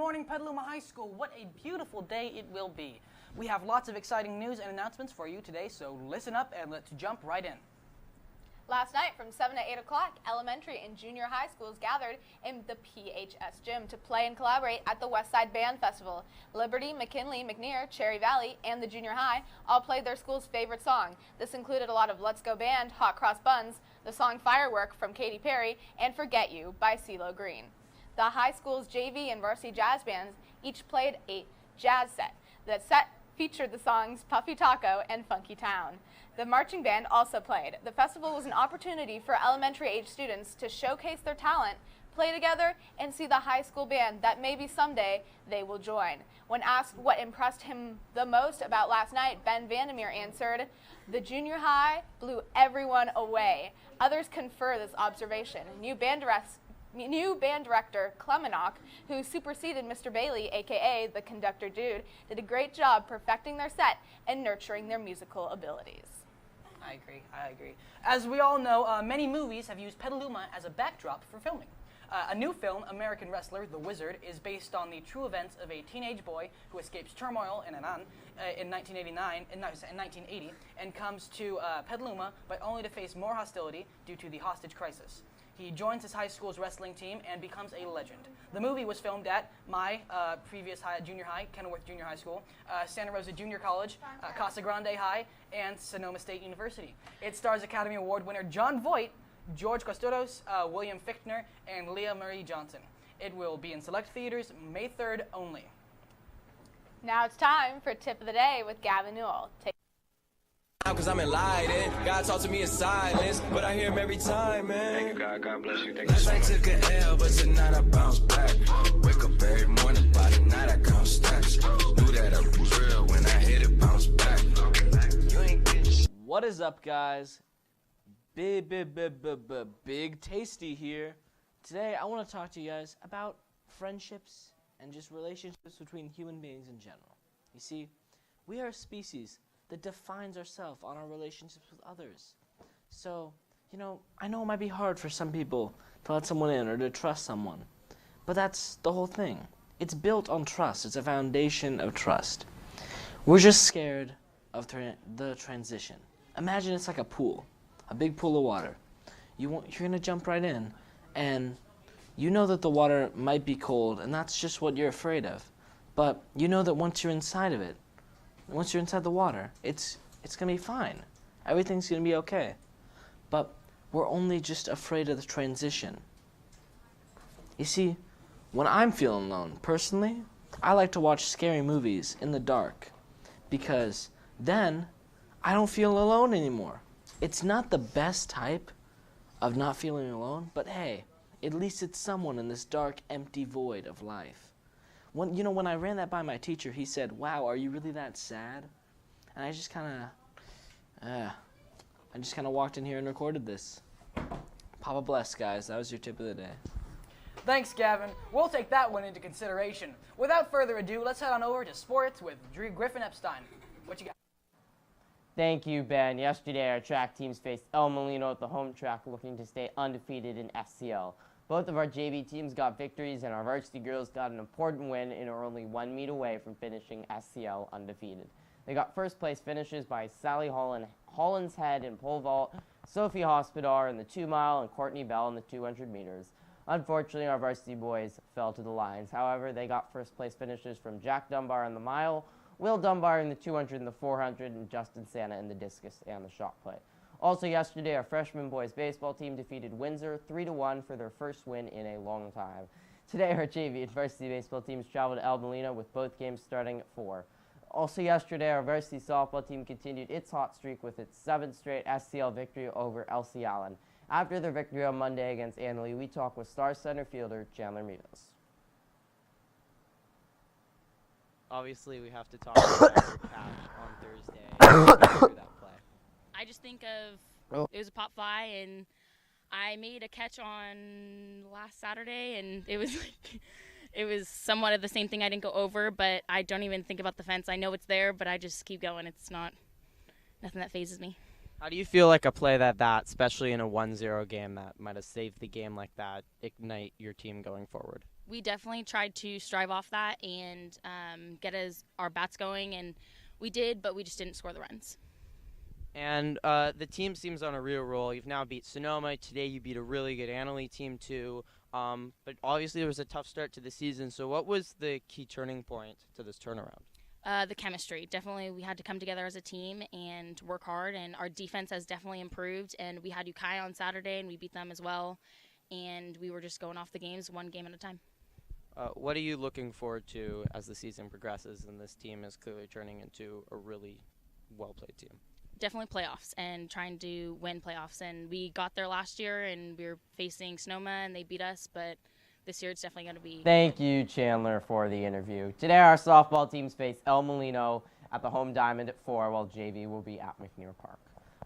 morning, Petaluma High School. What a beautiful day it will be. We have lots of exciting news and announcements for you today, so listen up and let's jump right in. Last night from 7 to 8 o'clock, elementary and junior high schools gathered in the PHS gym to play and collaborate at the Westside Band Festival. Liberty, McKinley, McNear, Cherry Valley, and the junior high all played their school's favorite song. This included a lot of Let's Go Band, Hot Cross Buns, the song Firework from Katy Perry, and Forget You by CeeLo Green. The high school's JV and varsity jazz bands each played a jazz set. The set featured the songs Puffy Taco and Funky Town. The marching band also played. The festival was an opportunity for elementary-age students to showcase their talent, play together, and see the high school band that maybe someday they will join. When asked what impressed him the most about last night, Ben Vandermeer answered, "The junior high blew everyone away." Others confer this observation. New band director Clemenock, who superseded Mr. Bailey, aka the conductor dude, did a great job perfecting their set and nurturing their musical abilities. I agree. As we all know, many movies have used Petaluma as a backdrop for filming. A new film, American Wrestler, The Wizard, is based on the true events of a teenage boy who escapes turmoil in Iran in 1980 and comes to Petaluma, but only to face more hostility due to the hostage crisis. He joins his high school's wrestling team and becomes a legend. The movie was filmed at my previous junior high, Kenilworth Junior High School, Santa Rosa Junior College, Casa Grande High, and Sonoma State University. It stars Academy Award winner Jon Voight, George Costodos, William Fichtner, and Leah Marie Johnson. It will be in select theaters May 3rd only. Now it's time for Tip of the Day with Gavin Newell. Cause I'm enlightened. God talk to me in silence, but I hear him every time, man. Thank you, God. God bless you. Thank Last night took an L, but tonight I bounce back. Wake up every morning, by the night I count stacks. Knew that I was real when I hit it, bounce back. You ain't getting What is up, guys? Big Tasty here. Today I want to talk to you guys about friendships and just relationships between human beings in general. You see, we are a species that defines ourselves on our relationships with others. So, I know it might be hard for some people to let someone in or to trust someone, but that's the whole thing. It's built on trust. It's a foundation of trust. We're just scared of the transition. Imagine it's like a pool, a big pool of water. You're gonna jump right in, and you know that the water might be cold, and that's just what you're afraid of. But you know that once you're inside of it, once you're inside the water, it's going to be fine. Everything's going to be okay. But we're only just afraid of the transition. You see, when I'm feeling alone, personally, I like to watch scary movies in the dark because then I don't feel alone anymore. It's not the best type of not feeling alone, but hey, at least it's someone in this dark, empty void of life. When I ran that by my teacher, he said, "Wow, are you really that sad?" And I just kind of walked in here and recorded this. Papa bless, guys. That was your tip of the day. Thanks, Gavin. We'll take that one into consideration. Without further ado, let's head on over to sports with Drew Griffin Epstein. What you got? Thank you, Ben. Yesterday, our track teams faced El Molino at the home track, looking to stay undefeated in SCL. Both of our JV teams got victories, and our varsity girls got an important win and are only 1 meet away from finishing SCL undefeated. They got first-place finishes by Sally Holland's Head in pole vault, Sophie Hospodar in the 2-mile, and Courtney Bell in the 200 meters. Unfortunately, our varsity boys fell to the lines. However, they got first-place finishes from Jack Dunbar in the mile, Will Dunbar in the 200 and the 400, and Justin Santa in the discus and the shot put. Also yesterday, our freshman boys baseball team defeated Windsor 3-1 for their first win in a long time. Today, our JV and varsity baseball teams traveled to El Molino with both games starting at 4. Also yesterday, our varsity softball team continued its hot streak with its 7th straight SCL victory over LC Allen. After their victory on Monday against Annalee, we talked with star center fielder Chandler Mitos. Obviously, we have to talk about your catch on Thursday. That play. I just think of it was a pop fly, and I made a catch on last Saturday, and it was it was somewhat of the same thing. I didn't go over, but I don't even think about the fence. I know it's there, but I just keep going. It's nothing that phases me. How do you feel like a play that, especially in a 1-0 game that might have saved the game like that, ignite your team going forward? we definitely tried to strive off that and get our bats going, and we did, but we just didn't score the runs. And the team seems on a real roll. You've now beat Sonoma. Today you beat a really good Annalee team too. But obviously there was a tough start to the season. So what was the key turning point to this turnaround? The chemistry. Definitely we had to come together as a team and work hard, and our defense has definitely improved. And we had Ukiah on Saturday, and we beat them as well. And we were just going off the games one game at a time. What are you looking forward to as the season progresses and this team is clearly turning into a really well-played team? Definitely playoffs and trying to win playoffs. And we got there last year, and we were facing Sonoma, and they beat us. But this year it's definitely going to be... Thank you, Chandler, for the interview. Today our softball teams face El Molino at the home diamond at 4, while JV will be at McNear Park.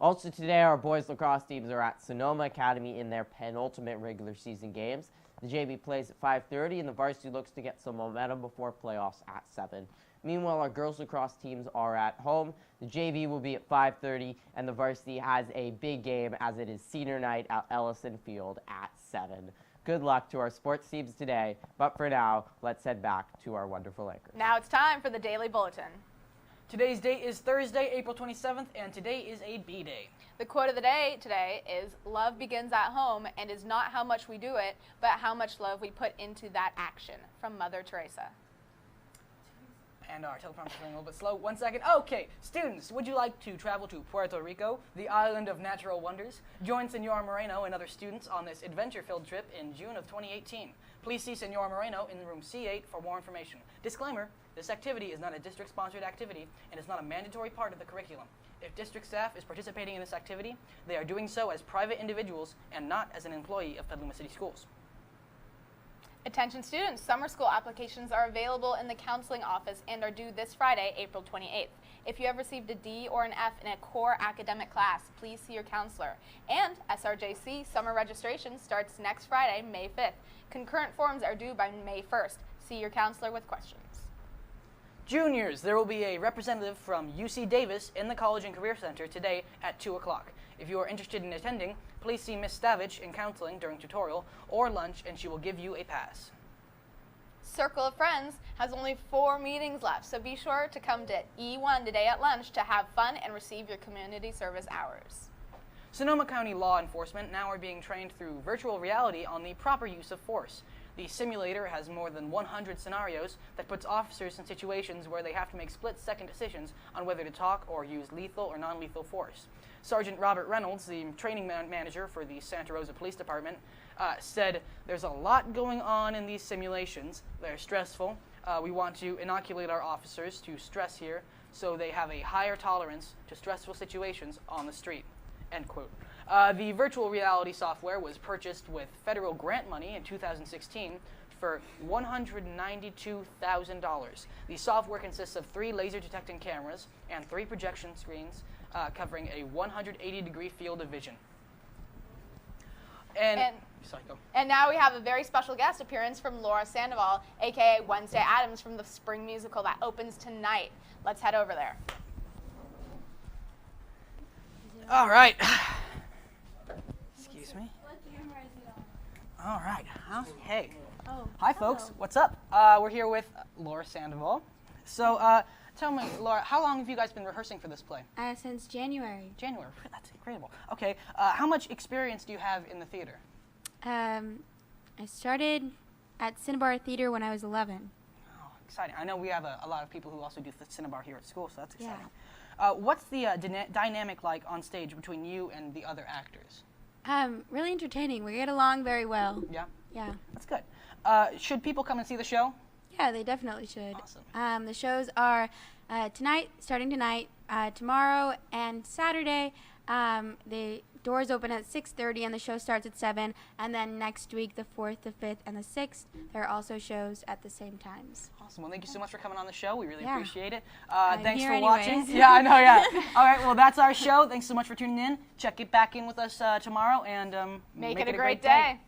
Also today our boys lacrosse teams are at Sonoma Academy in their penultimate regular season games. The JV plays at 5:30, and the varsity looks to get some momentum before playoffs at 7. Meanwhile, our girls lacrosse teams are at home. The JV will be at 5:30, and the varsity has a big game as it is senior night at Ellison Field at 7. Good luck to our sports teams today, but for now, let's head back to our wonderful anchors. Now it's time for the Daily Bulletin. Today's date is Thursday, April 27th, and today is a B-Day. The quote of the day today is, "Love begins at home and is not how much we do it, but how much love we put into that action," from Mother Teresa. And our teleprompter's going a little bit slow. 1 second. Okay, students, would you like to travel to Puerto Rico, the island of natural wonders? Join Senor Moreno and other students on this adventure-filled trip in June of 2018. Please see Senor Moreno in room C8 for more information. Disclaimer, this activity is not a district-sponsored activity and is not a mandatory part of the curriculum. If district staff is participating in this activity, they are doing so as private individuals and not as an employee of Petaluma City Schools. Attention students, summer school applications are available in the counseling office and are due this Friday, April 28th. If you have received a D or an F in a core academic class, please see your counselor. And SRJC summer registration starts next Friday, May 5th. Concurrent forms are due by May 1st. See your counselor with questions. Juniors, there will be a representative from UC Davis in the College and Career Center today at 2 o'clock. If you are interested in attending, please see Ms. Stavich in counseling during tutorial or lunch, and she will give you a pass. Circle of Friends has only 4 meetings left, so be sure to come to E1 today at lunch to have fun and receive your community service hours. Sonoma County law enforcement now are being trained through virtual reality on the proper use of force. The simulator has more than 100 scenarios that puts officers in situations where they have to make split-second decisions on whether to talk or use lethal or non-lethal force. Sergeant Robert Reynolds, the training manager for the Santa Rosa Police Department, said, "There's a lot going on in these simulations. They're stressful. We want to inoculate our officers to stress here so they have a higher tolerance to stressful situations on the street." End quote. The virtual reality software was purchased with federal grant money in 2016 for $192,000. The software consists of 3 laser detecting cameras and 3 projection screens covering a 180-degree field of vision. Sorry, go. And now we have a very special guest appearance from Laura Sandoval, aka Wednesday Addams, from the spring musical that opens tonight. Let's head over there. All right. Excuse me. All right. Hey. Oh, Hi, folks. hello. What's up? We're here with Laura Sandoval. So, tell me, Laura, how long have you guys been rehearsing for this play? Since January. January. That's incredible. Okay. How much experience do you have in the theater? I started at Cinnabar Theater when I was 11. Oh, exciting. I know we have a lot of people who also do the Cinnabar here at school, so that's exciting. Yeah. What's the dynamic like on stage between you and the other actors? Really entertaining. We get along very well. Yeah? Yeah. That's good. Should people come and see the show? Yeah, they definitely should. Awesome. The shows are starting tonight, tomorrow, and Saturday. The doors open at 6:30 and the show starts at 7. And then next week, the 4th, the 5th, and the 6th, there are also shows at the same times. Awesome. Well, thank you so much for coming on the show. We really Yeah. appreciate it. I'm Thanks here for watching. anyways. Yeah, I know, yeah. All right, well, that's our show. Thanks so much for tuning in. Check it back in with us tomorrow and Make it a great day.